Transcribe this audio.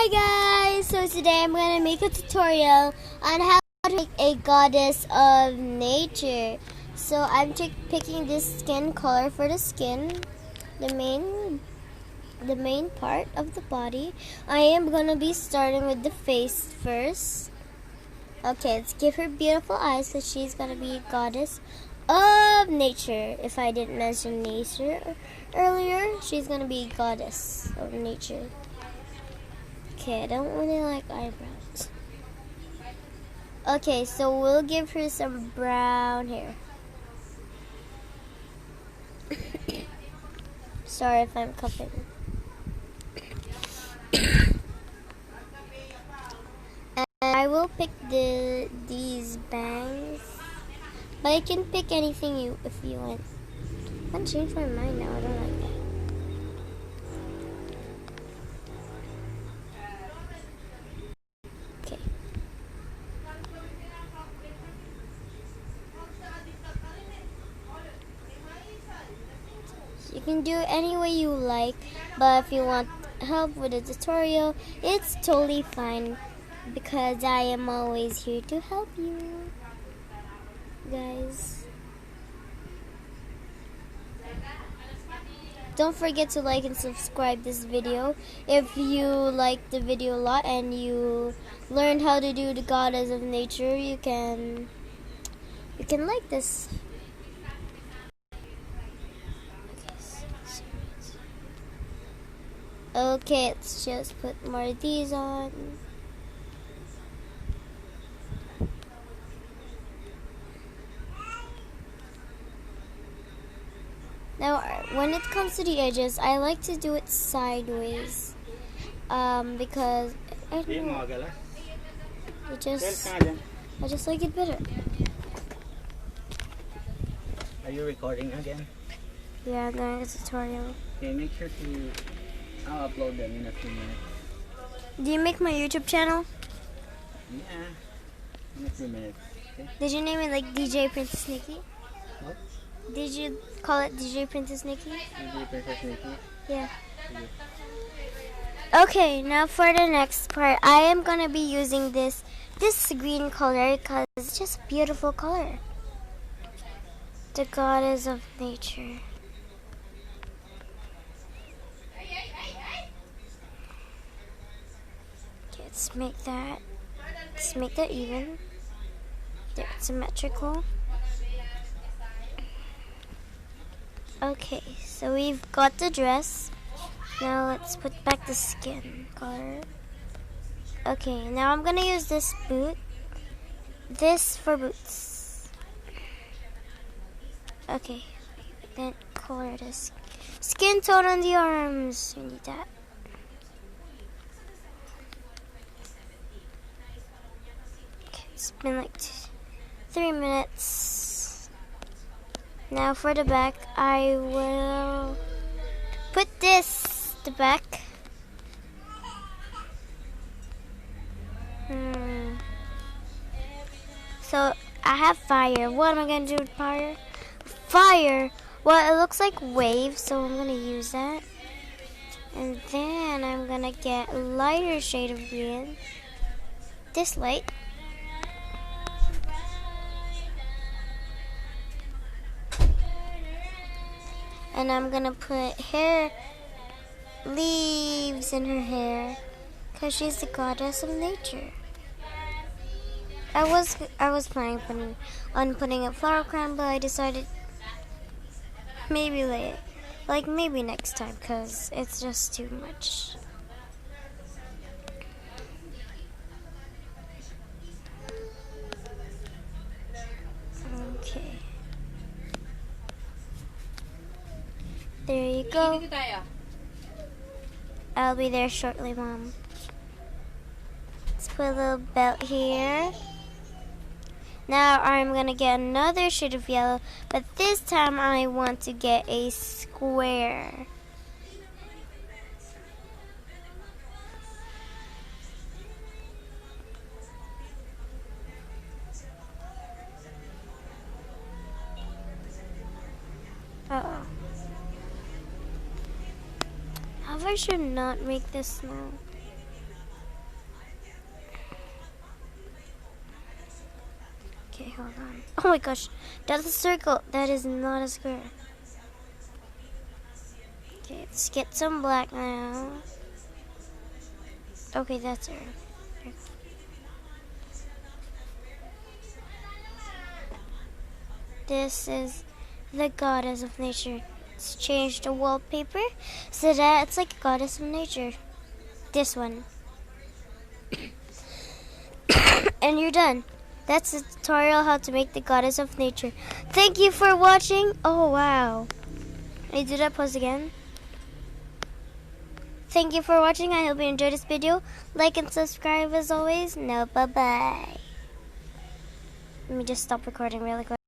Hi guys! So today I'm going to make a tutorial on how to make a goddess of nature. So I'm picking this skin color for the skin, the main part of the body. I am going to be starting with the face first. Okay, let's give her beautiful eyes so she's going to be a goddess of nature. If I didn't mention nature earlier, she's going to be a goddess of nature. Okay, I don't really like eyebrows. Okay, so we'll give her some brown hair. Sorry if I'm coughing. And I will pick these bangs. But you can pick anything if you want. I'm gonna change my mind now, I don't like that. You can do it any way you like, but if you want help with a tutorial, it's totally fine because I am always here to help you guys. Don't forget to like and subscribe this video. If you like the video a lot and you learned how to do the goddess of nature, you can like this. Okay, let's just put more of these on. Now, when it comes to the edges, I like to do it sideways. Because I don't know. I just like it better. Are you recording again? Yeah, I'm doing a tutorial. Okay, make sure to I'll upload them in a few minutes. Do you make my YouTube channel? Yeah, in a few minutes. Okay. Did you name it like DJ Princess Nikki? What? Did you call it DJ Princess Nikki? DJ Princess Nikki? Yeah. Okay, now for the next part, I am gonna be using this green color because it's just a beautiful color. The goddess of nature. Let's make that even. There, it's symmetrical. Okay, so we've got the dress. Now let's put back the skin color. Okay, now I'm gonna use this boot. This for boots. Okay, then color this. Skin tone on the arms. We need that. It's been like 3 minutes. Now for the back, I will put the back. So I have fire. What am I gonna do with fire? Fire! Well, it looks like waves, so I'm gonna use that. And then I'm gonna get a lighter shade of green. This light. And I'm gonna put leaves in her hair because she's the goddess of nature. I was planning on putting a flower crown, but I decided maybe later, maybe next time, because it's just too much. Okay. There you go. I'll be there shortly, Mom. Let's put a little belt here. Now I'm gonna get another shade of yellow, but this time I want to get a square. Uh-oh. I should not make this now. Okay, hold on. Oh my gosh, that's a circle. That is not a square. Okay, let's get some black now. Okay, that's her. This is the goddess of nature. Let's change the wallpaper so that it's like a goddess of nature. This one. And you're done. That's the tutorial how to make the goddess of nature. Thank you for watching. Oh wow. Can I do that pose again? Thank you for watching. I hope you enjoyed this video. Like and subscribe as always. No, bye-bye. Let me just stop recording really quick.